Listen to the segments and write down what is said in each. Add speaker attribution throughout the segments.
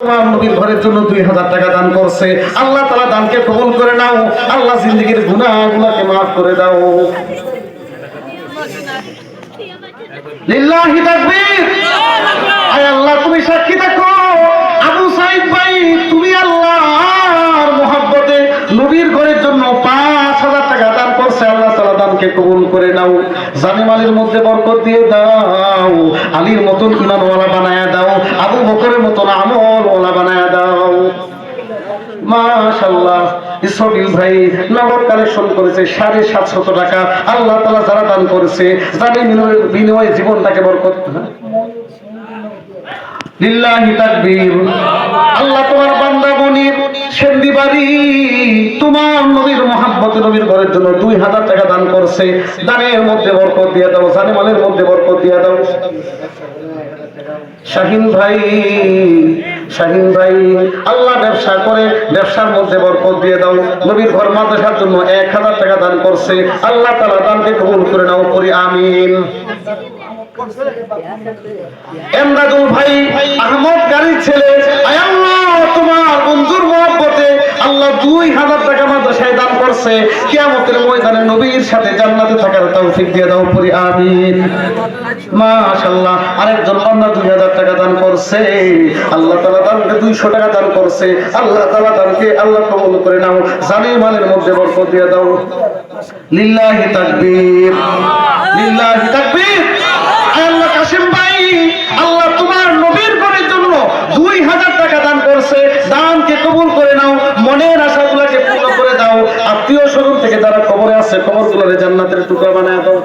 Speaker 1: তোমার নবীর ঘরের জন্য 2000 টাকা দান করছে, আল্লাহ তাআলা দানকে কবুল করে নাও। আল্লাহ জিন্দেগীর গুনাহগুলোকে মাফ করে দাও। লিল্লাহি তাকবীর। আয় আল্লাহ, তুমি সাক্ষী থাকো, আবু সাইদ ভাই তুমি আল্লাহর মহব্বতে নবীর ঘরের জন্য 5000 টাকা দান করছে। আল্লাহ তাআলা দানকে কবুল করে নাও। জানেমালের মধ্যে বরকত দিয়ে দাও। আলীর মতন ঈমানওয়ালা বানায়া দাও। আবু বকরের মতন আমলওয়ালা বানায়া দাও। মাশাআল্লাহ। ইসরাইল ভাই নগদ কালেকশন করেছে 750 টাকা। আল্লাহ তাআলা যারা দান করেছে জানে বিনিময়ে জীবনটাকে বরকত। লিল্লাহি তাকবীর। আল্লাহ তোমার বান্দা মনির সেন্দিবাড়ি তোমার নবীর মহব্বতে নবীর ঘরের জন্য 2000 টাকা দান করছে। দানের মধ্যে বরকত দিয়ে দাও, জানেমালের মধ্যে বরকত দিয়ে দাও। শাহিন ভাই আল্লাহ ব্যবসা করে, ব্যবসার মধ্যে বরকত দিয়ে দাও। নবীর ঘর মাদ্রাসার জন্য 1000 টাকা দান করছে। আল্লাহ তাআলা দানকে কবুল করে নাও, পড়ি আমিন। এমদাদুল ভাই আহমদ গাড়ির ছেলে, আয় আল্লাহ তোমার বন্ধুর মহব্বতে আল্লাহ 2000 টাকা মাদ্রাসায় দান করছে। কিয়ামতের ময়দানে নবীর সাথে জান্নাতে থাকার তৌফিক দিয়ে দাও, পড়ি আমিন। মাশাআল্লাহ। আরেকজন বান্দা 2000 টাকা দান করছে। আল্লাহ তাআলা দানকে 200 টাকা দান করছে। আল্লাহ তাআলা দানকে আল্লাহ কবুল করে নাও, জানে মালের মধ্যে বরকত দিয়ে দাও। লিল্লাহি তাকবীর, লিল্লাহি তাকবীর। আল্লাহ কাশিম ভাই আল্লাহ তোমার নবীর ঘরের জন্য 2000 টাকা দান করছে। দানকে কবুল করে নাও, মনের আশাগুলোকে পূর্ণ করে দাও। আত্মীয় স্বজন থেকে যারা কবরে আছে কবরগুলোরে জান্নাতের টুকরা বানায় দাও।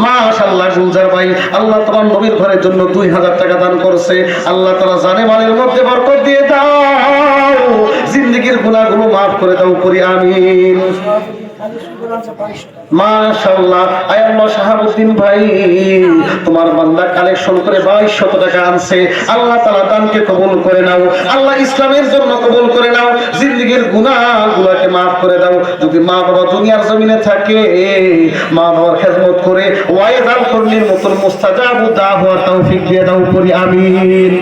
Speaker 1: মাশাআল্লাহ। গুলজার ভাই আল্লাহ তোমার নবীর ঘরের জন্য 2000 টাকা দান করছে। আল্লাহ তাআলা জানে মালের মধ্যে বরকত দিয়ে দাও, জিন্দেগীর গুনাহগুলো মাফ করে দাও, পড়ি আমিন। মাশাআল্লাহ। আয় আল্লাহ শাহাবুদ্দিন ভাই তোমার বান্দা কালেকশন করে 2200 টাকা আনছে। আল্লাহ তাআলা দানকে কবুল করে নাও। আল্লাহ ইসলামের জন্য কবুল করে নাও, জিন্দেগীর গুনাহগুলোকে মাফ করে দাও। যদি মা বাবা দুনিয়ার জমিনে থাকে, মা বাবার খেদমত করে ওয়াইজ আল করনির মতন মুস্তাজাবু দাওয়া তৌফিক দিয়ে দাও, পড়ি আমিন।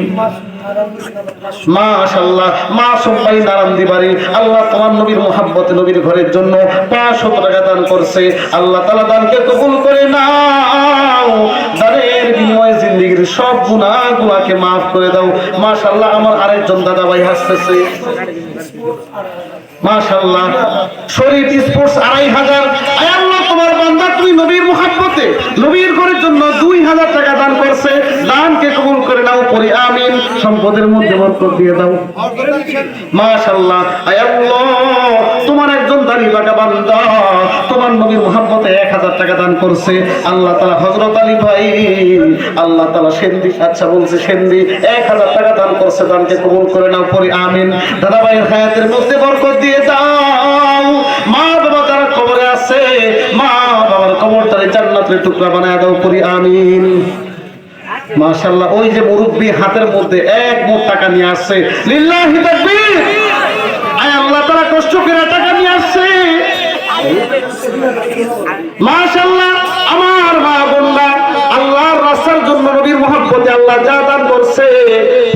Speaker 1: মাশাআল্লাহ। মাসুম ভাই নারান্দিবাড়ি আল্লাহ তোমার নবীর মহব্বতে নবীর ঘরের জন্য 500 টাকা দান করছে। আল্লাহ তাআলা দানকে কবুল করে নাও, দানের বিনিময়ে জিন্দেগীর সব গুনাহগুলোকে মাফ করে দাও। মাশাআল্লাহ। আমার আরেকজন দাদা ভাই হাসতেছে। মাশাআল্লাহ। শরীফ স্পোর্টস 2500। আয় আল্লাহ তোমার বান্দা তুমি নবীর মহব্বতে নবীর ঘরের জন্য 2000 টাকা দান করছে। দানকে কবুল করে নাও, পড়ি আমিন। সম্পদের মধ্যে বরকত দিয়ে দাও। মাশাআল্লাহ। আয় আল্লাহ তোমার একজন দাড়ি পাকা বান্দা তোমার নবীর মহব্বতে 1000 টাকা দান করছে। আল্লাহ তাআলা হযরত আলী ভাই আল্লাহ তাআলা সেন্দি, আচ্ছা বলছে সেন্দি 1000 টাকা দান করছে। দানকে কবুল করে নাও, পড়ি আমিন। দাদা ভাইয়ের হায়াতের মধ্যে বরকত দিয়ে দাও। মা বাবা যারা কবরে আছে, মা বাবার কবরটারে জান্নাতের টুকরা বানায় দাও, পড়ি আমিন। মাশাআল্লাহ। ওই যে মুরব্বি হাতের মধ্যে 1 মুঠ টাকা নিয়ে আসছে। লিল্লাহি তাকবীর। আয় আল্লাহ তাআলা কষ্ট করে টাকা নিয়ে আসছে। মাশাআল্লাহ। আমার মা বোনরা আল্লাহর রাস্তার জন্য নবীর মহব্বতে আল্লাহ যা দান করছে,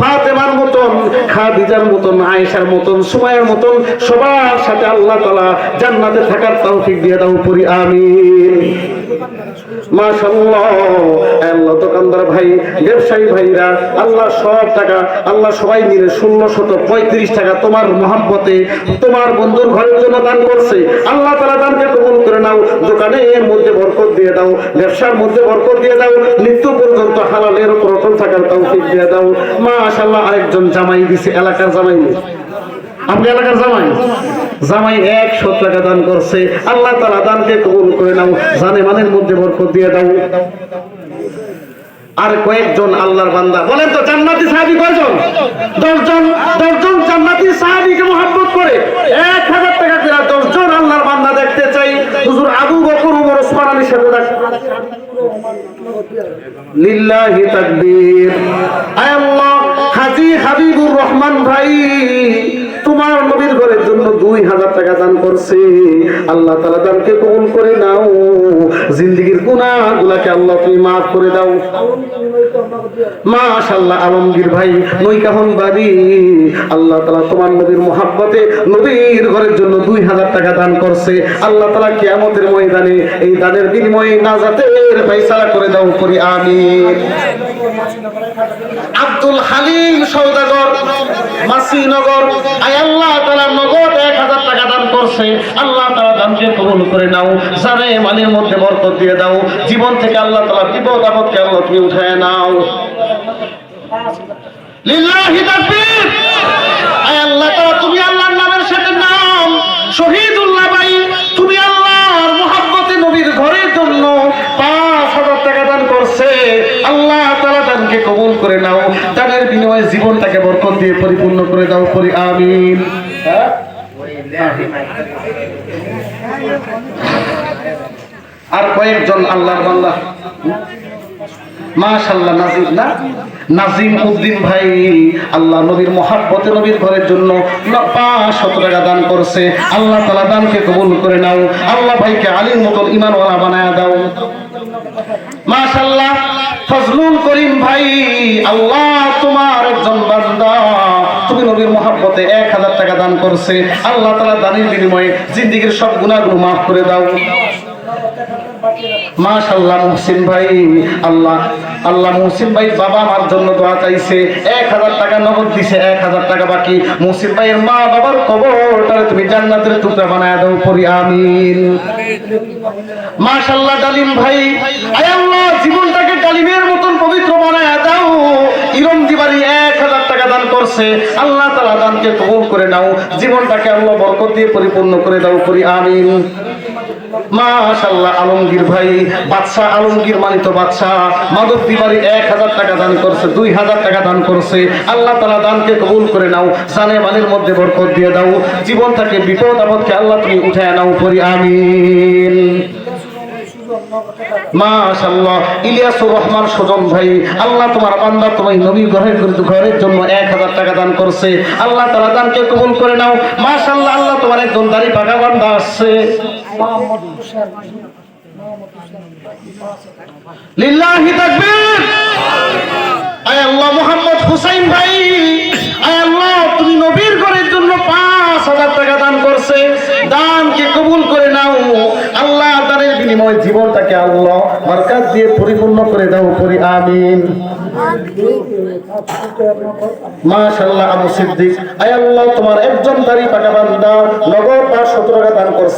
Speaker 1: ফাতেমার মতন, খাদিজার মতন, আয়েশার মতন, সুমাইয়ার মতন সবার সাথে আল্লাহ তাআলা জান্নাতে থাকার তৌফিক দিয়ে দাও, পড়ি আমিন। মাশাআল্লাহ। আল্লাহ দোকানদার ভাই, ব্যবসায়ী ভাইরা আল্লাহ সব টাকা আল্লাহ সবাই মিলে 1635 টাকা তোমার মহব্বতে তোমার বন্ধুর ঘরের জন্য দান করছে। আল্লাহ তাআলা দানকে কবুল করে নাও, দোকানের মধ্যে বরকত দিয়ে দাও, ব্যবসার মধ্যে বরকত দিয়ে দাও, মৃত্যু পর্যন্ত হালালের উপর অটল থাকার তৌফিক দিয়ে দাও। মাশাআল্লাহ। আরেকজন জামাই দিছে, এলাকার জামাই, আপনি এলাকার জামাই 100 টাকা দান করছে। আল্লাহ তাআলা দানকে কবুল করে নাও, জানে মানের মধ্যে বরকত দিয়ে দাও। আর কয়েকজন আল্লাহর বান্দা বলেন তো জান্নাতি সাহাবী কয়জন? 10 জন। 10 জন জান্নাতি সাহাবীকে মহব্বত করে 1000 টাকা করে 10 জন আল্লাহর বান্দা দেখতে চাই। হুজুর আবু বকর, ওমর, ওসমান আলীর সাথে দেখা। লিল্লাহি তাকবীর। আয় আল্লাহ হাজী হাবিবুর রহমান ভাই তোমার নবীর ঘরের জন্য 2000 টাকা দান করছে। আল্লাহ তাআলা দানকে কবুল করে নাও, জিন্দেগীর গুনাহগুলোকে আল্লাহ তুমি মাফ করে দাও। মাশাআল্লাহ আলমগীর ভাই নৈকাহন বাড়ি, আল্লাহ তাআলা তোমার নবীর মুহাব্বতে নবীর ঘরের জন্য 2000 টাকা দান করছে। আল্লাহ তাআলা কিয়ামতের ময়দানে এই দানের বিনিময়ে নাজাতের ফয়সালা করে দাও, করি আমিন। আব্দুল হালিম সওদাগর মাসিনগর, আয় আল্লাহ তাআলা নগদ 1000 টাকা দান করছে। আল্লাহ তাআলা দানকে কবুল করে নাও, জানে মালের মধ্যে বরকত দিয়ে দাও, জীবন থেকে আল্লাহ তাআলা বিপদ আপদকে আল্লাহ তুমি উঠায় নাও। লিল্লাহি তাকবীর। আয় আল্লাহ তাআলা তুমি আল্লাহর নামের সাথে নাম শহীদুল্লাহ ভাই, তুমি আল্লাহর মুহাব্বতে নবীর ঘরের জন্য 5000 টাকা দান করছে। আল্লাহ তাআলা দানকে কবুল করে নাও, দানের বিনিময়ে জীবনটাকে বরকত দিয়ে পরিপূর্ণ করে দাও, করি আমিন। আর কয়েকজন আল্লাহর বান্দা, মাশাআল্লাহ নাজিম উদ্দিন ভাই, আল্লাহ নবীর মুহাব্বতে নবীর ঘরের জন্য 500 টাকা দান করছে। আল্লাহ তাআলা দানকে কবুল করে নাও, আল্লাহ ভাইকে আলীর মতন ঈমানওয়ালা বানায়া দাও। মাশাআল্লাহ ফজলুল করিম ভাই, আল্লাহ তোমার একজন বান্দা, তুমি নবীর মুহাব্বতে 1000 টাকা দান করছে। আল্লাহ তাআলা দানের বিনিময়ে জিন্দেগীর সব গুনাহগুলো মাফ করে দাও। মাশাআল্লাহ মুহসিন ভাই, আল্লাহ মুহসিন ভাই বাবা আমার জন্য দোয়া চাইছে, 1000 টাকা নগদ দিছে, 1000 টাকা বাকি। মুহসিন ভাইয়ের মা বাবার কবরটারে তুমি জান্নাতের টুকরা বানায় দাও, পড়ি আমিন। মাশাআল্লাহ ডালিম ভাই, আয় আল্লাহ জীবনটাকে ডালিমের মতন পবিত্র বানায় দাও। ইরম দিবারি 1000 টাকা দান করছে। আল্লাহ তাআলা দানকে কবুল করে নাও, জীবনটাকে আল্লাহ বরকত দিয়ে পরিপূর্ণ করে দাও, পড়ি আমিন। মাশাআল্লাহ আলমগীর ভাই, বাদশাহ আলমগীর মানিত বাদশাহ মাধবদী বাড়ি 1000 টাকা দান করছে, 2000 টাকা দান করছে। আল্লাহ তাআলা দানকে কবুল করে নাও, জানে মালের মধ্যে বরকত দিয়ে দাও, জীবন থেকে বিপদ আপদকে আল্লাহ তুমি উঠায় নাও, পড়ি আমিন। মাশাআল্লাহ ইলিয়াসুর রহমান সুজন ভাই, আল্লাহ তোমার বান্দা তোমার নবীর ঘরের জন্য 1000 টাকা দান করছে। আল্লাহ তাআলা দানকে কবুল করে নাও। মাশাআল্লাহ আল্লাহ তোমার একজন দাড়ি পাকা বান্দা আসছে, লিল্লাহি তাকবীর। আয় আল্লাহ মুহাম্মদ হুসাইন ভাই, আয় আল্লাহ তুমি নবীর ঘরের জন্য 5000 টাকা দান করছে। দানকে কবুল করে নাও, আল্লাহ দানের বিনিময়ে জীবনটাকে আল্লাহ বরকত দিয়ে পরিপূর্ণ করে দাও, করি আমিন। মাশাআল্লাহ আবু সিদ্দিক, আয় আল্লাহ তোমার একজন দাড়ি পাকা বান্দা নগদ 500 টাকা দান করছে।